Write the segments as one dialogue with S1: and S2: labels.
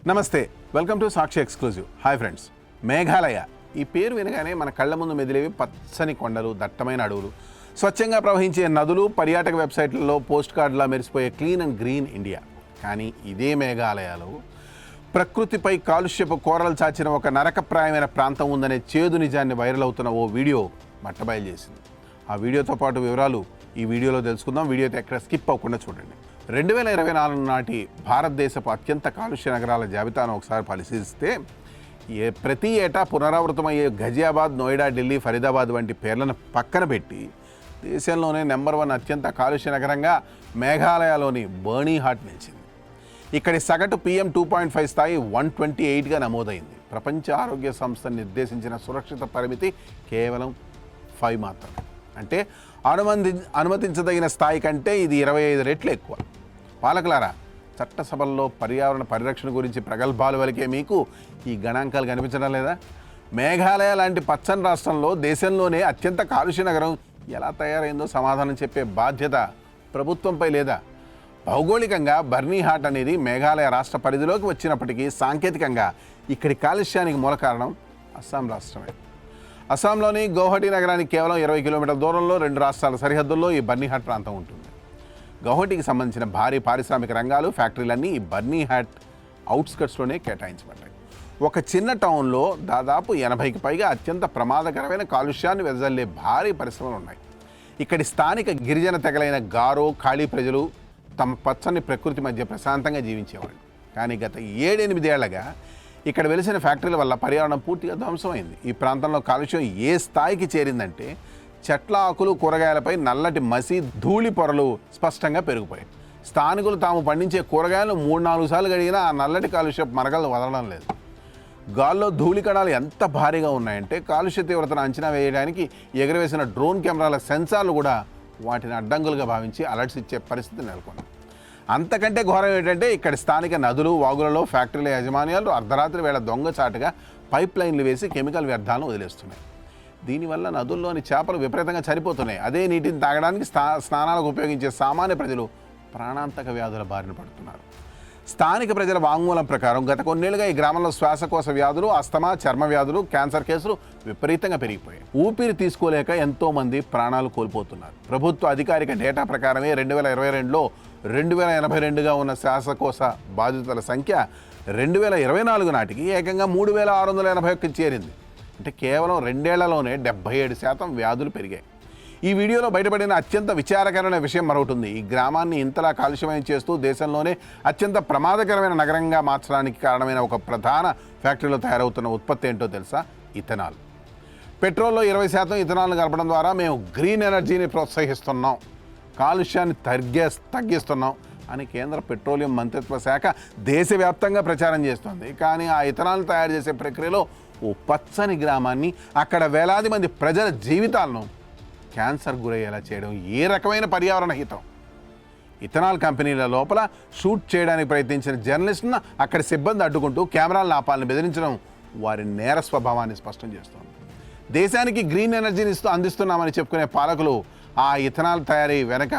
S1: నమస్తే, welcome to Sakshi exclusive. Hi friends, Meghalaya ఈ పేరు వినగానే మన కళ్ళ ముందు మెదిలేవి పచ్చని కొండలు, దట్టమైన అడవులు, స్వచ్ఛంగా ప్రవహించే నదులు, పర్యాటక వెబ్సైట్లలో పోస్ట్ కార్డులా మెరిసిపోయే క్లీన్ అండ్ గ్రీన్ ఇండియా. కానీ ఇదే మేఘాలయలో ప్రకృతిపై కాలుష్యపు కోరలు చాచిన ఒక నరకప్రాయమైన ప్రాంతం ఉందనే చేదు నిజాన్ని వైరల్ అవుతున్న ఓ వీడియో బట్టబయలు చేసింది. ఆ వీడియోతో పాటు వివరాలు ఈ వీడియోలో తెలుసుకుందాం. వీడియోతో ఎక్కడ స్కిప్ అవ్వకుండా చూడండి. 2024 నాటి భారతదేశపు అత్యంత కాలుష్య నగరాల జాబితాను ఒకసారి పరిశీలిస్తే ప్రతి ఏటా పునరావృతమయ్యే ఘజియాబాద్, నోయిడా, ఢిల్లీ, ఫరీదాబాద్ వంటి పేర్లను పక్కన పెట్టి దేశంలోనే నెంబర్ 1 అత్యంత కాలుష్య నగరంగా మేఘాలయలోని బర్నీహాట్ నిలిచింది. ఇక్కడి సగటు PM 2.5 స్థాయి 128గా నమోదైంది. ప్రపంచ ఆరోగ్య సంస్థ నిర్దేశించిన సురక్షిత పరిమితి కేవలం 5 మాత్రమే. అంటే అనుమతించదగిన స్థాయి కంటే ఇది 25 రెట్లు ఎక్కువ. పాలకులారా, చట్టసభల్లో పర్యావరణ పరిరక్షణ గురించి ప్రగల్భాలు వలికే మీకు ఈ గణాంకాలు కనిపించడం లేదా? మేఘాలయ లాంటి పచ్చని రాష్ట్రంలో దేశంలోనే అత్యంత కాలుష్య నగరం ఎలా తయారైందో సమాధానం చెప్పే బాధ్యత ప్రభుత్వంపై లేదా? భౌగోళికంగా బర్నీహాట్ అనేది మేఘాలయ రాష్ట్ర పరిధిలోకి వచ్చినప్పటికీ సాంకేతికంగా ఇక్కడి కాలుష్యానికి మూల కారణం అస్సాం రాష్ట్రమే. అస్సాంలోని గౌహటి నగరానికి కేవలం 20 కిలోమీటర్ల దూరంలో 2 రాష్ట్రాల సరిహద్దుల్లో ఈ బర్నీహాట్ ప్రాంతం ఉంటుంది. గౌహటికి సంబంధించిన భారీ పారిశ్రామిక రంగాలు, ఫ్యాక్టరీలన్నీ ఈ బర్నీహాట్ అవుట్స్కట్స్లోనే కేటాయించబడ్డాయి. ఒక చిన్న టౌన్లో దాదాపు 80కి పైగా అత్యంత ప్రమాదకరమైన కాలుష్యాన్ని వెదజల్లే భారీ పరిశ్రమలు ఉన్నాయి. ఇక్కడి స్థానిక గిరిజన తెగలైన గారో, ఖాళీ ప్రజలు తమ పచ్చని ప్రకృతి మధ్య ప్రశాంతంగా జీవించేవాళ్ళు. కానీ గత 7-8 ఏళ్లగా ఇక్కడ వెలిసిన ఫ్యాక్టరీల వల్ల పర్యావరణం పూర్తిగా ధ్వంసమైంది. ఈ ప్రాంతంలో కాలుష్యం ఏ స్థాయికి చేరిందంటే చెట్ల ఆకులు, కూరగాయలపై నల్లటి మసి, ధూళి పొరలు స్పష్టంగా పెరిగిపోయాయి. స్థానికులు తాము పండించే కూరగాయలు 3-4 సార్లు కడిగినా ఆ నల్లటి కాలుష్య మరకలు వదలడం లేదు. గాల్లో ధూళి కణాలు ఎంత భారీగా ఉన్నాయంటే కాలుష్య తీవ్రతను అంచనా వేయడానికి ఎగురవేసిన డ్రోన్ కెమెరాల సెన్సార్లు కూడా వాటిని అడ్డంకులుగా భావించి అలర్ట్స్ ఇచ్చే పరిస్థితి నెలకొంది. అంతకంటే ఘోరం ఏంటంటే ఇక్కడ స్థానిక నదులు, వాగులలో ఫ్యాక్టరీల యాజమాన్యాలు అర్ధరాత్రి వేళ దొంగచాటుగా పైప్ లైన్లు వేసి కెమికల్ వ్యర్థాలను వదిలేస్తున్నాయి. దీనివల్ల నదుల్లోని చేపలు విపరీతంగా చనిపోతున్నాయి. అదే నీటిని తాగడానికి స్నానాలకు ఉపయోగించే సామాన్య ప్రజలు ప్రాణాంతక వ్యాధుల బారిన పడుతున్నారు. స్థానిక ప్రజల వాంగ్మూలం ప్రకారం గత కొన్నేళ్లుగా ఈ గ్రామంలో శ్వాసకోశ వ్యాధులు, అస్తమా, చర్మ వ్యాధులు, క్యాన్సర్ కేసులు విపరీతంగా పెరిగిపోయాయి. ఊపిరి తీసుకోలేక ఎంతోమంది ప్రాణాలు కోల్పోతున్నారు. ప్రభుత్వ అధికారిక డేటా ప్రకారమే 2022లో 2082గా ఉన్న శ్వాసకోశ బాధితుల సంఖ్య 2024 నాటికి ఏకంగా 3681కి చేరింది. అంటే కేవలం 2 ఏళ్లలోనే 77% వ్యాధులు పెరిగాయి. ఈ వీడియోలో బయటపడిన అత్యంత విచారకరమైన విషయం మరొకటి ఉంది. ఈ గ్రామాన్ని ఇంతలా కాలుష్యమయం చేస్తూ దేశంలోనే అత్యంత ప్రమాదకరమైన నగరంగా మార్చడానికి కారణమైన ఒక ప్రధాన ఫ్యాక్టరీలో తయారవుతున్న ఉత్పత్తి ఏంటో తెలుసా? ఇథనాల్. పెట్రోల్లో 20% ఇథనాల్ను కలపడం ద్వారా మేము గ్రీన్ ఎనర్జీని ప్రోత్సహిస్తున్నాం, కాలుష్యాన్ని తగ్గిస్తున్నాం అని కేంద్ర పెట్రోలియం మంత్రిత్వ శాఖ దేశవ్యాప్తంగా ప్రచారం చేస్తోంది. కానీ ఆ ఇథనాల్ తయారు చేసే ప్రక్రియలో ఓ పచ్చని గ్రామాన్ని, అక్కడ వేలాది మంది ప్రజల జీవితాలను క్యాన్సర్ గురయ్యేలా చేయడం ఏ రకమైన పర్యావరణ హితం? ఇథనాల్ కంపెనీల లోపల షూట్ చేయడానికి ప్రయత్నించిన జర్నలిస్టులను అక్కడి సిబ్బంది అడ్డుకుంటూ కెమెరాలను ఆపాలని బెదిరించడం వారి నేర స్వభావాన్ని స్పష్టం చేస్తోంది. దేశానికి గ్రీన్ ఎనర్జీని అందిస్తున్నామని చెప్పుకునే పాలకులు ఆ ఇథనాల్ తయారీ వెనక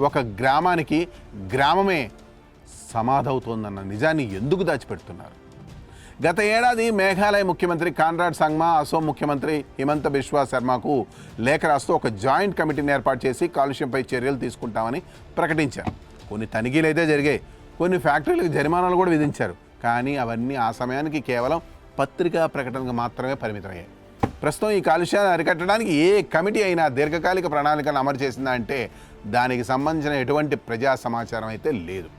S1: ఒక గ్రామమే సమాధవుతోందన్న నిజాన్ని ఎందుకు దాచిపెడుతున్నారు? గత ఏడాది మేఘాలయ ముఖ్యమంత్రి కాన్రాడ్ సంగ్మా, అసోం ముఖ్యమంత్రి హిమంత బిశ్వా శర్మకు లేఖ రాస్తూ ఒక జాయింట్ కమిటీని ఏర్పాటు చేసి కాలుష్యంపై చర్యలు తీసుకుంటామని ప్రకటించారు. కొన్ని తనిఖీలు అయితే జరిగాయి, కొన్ని ఫ్యాక్టరీలకు జరిమానాలు కూడా విధించారు. కానీ అవన్నీ ఆ సమయానికి కేవలం పత్రికా ప్రకటనకు మాత్రమే పరిమితమయ్యాయి. ప్రస్తుతం ఈ కాలుష్యాన్ని అరికట్టడానికి ఏ కమిటీ అయినా దీర్ఘకాలిక ప్రణాళికను అమలు చేసిందా అంటే దానికి సంబంధించిన ఎటువంటి ప్రజా సమాచారం అయితే లేదు.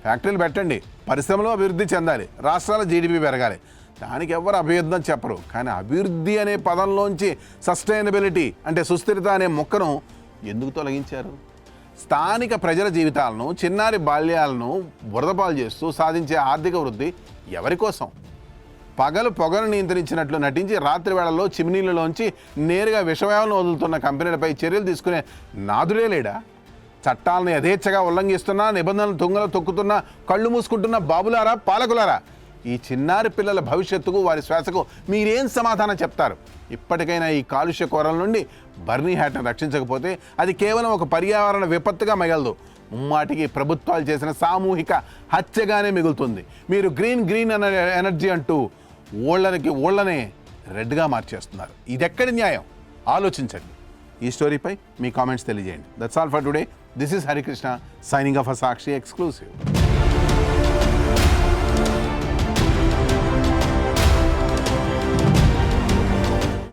S1: ఫ్యాక్టరీలు పెట్టండి, పరిశ్రమలు అభివృద్ధి చెందాలి, రాష్ట్రాల GDP పెరగాలి, దానికి ఎవరు అభ్యుద్ధం చెప్పరు. కానీ అభివృద్ధి అనే పదంలోంచి సస్టైనబిలిటీ అంటే సుస్థిరత అనే మొక్కను ఎందుకు తొలగించారు? స్థానిక ప్రజల జీవితాలను, చిన్నారి బాల్యాలను బురదపాలు చేస్తూ సాధించే ఆర్థిక వృద్ధి ఎవరి కోసం? పగలు పొగను నియంత్రించినట్లు నటించి రాత్రి వేళల్లో చిమ్నీలలోంచి నేరుగా విషవాయువులను వదులుతున్న కంపెనీలపై చర్యలు తీసుకునే నాదుడే లేడా? చట్టాలను యథేచ్ఛగా ఉల్లంఘిస్తున్నా, నిబంధనలు తుంగలు తొక్కుతున్న, కళ్ళు మూసుకుంటున్న బాబులారా, పాలకులారా, ఈ చిన్నారి పిల్లల భవిష్యత్తుకు, వారి శ్వాసకు మీరేం సమాధానం చెప్తారు? ఇప్పటికైనా ఈ కాలుష్య కోరల నుండి బర్నీహాట్ను రక్షించకపోతే అది కేవలం ఒక పర్యావరణ విపత్తుగా మిగలదు, ముమ్మాటికి ప్రభుత్వాలు చేసిన సామూహిక హత్యగానే మిగులుతుంది. మీరు గ్రీన్ అనే ఎనర్జీ అంటూ ఊళ్ళనే రెడ్గా మార్చేస్తున్నారు. ఇదెక్కడి న్యాయం? ఆలోచించండి. ఈ స్టోరీపై మీ కామెంట్స్ తెలియజేయండి. That's all for today. This is Harikrishna signing off Sakshi exclusive.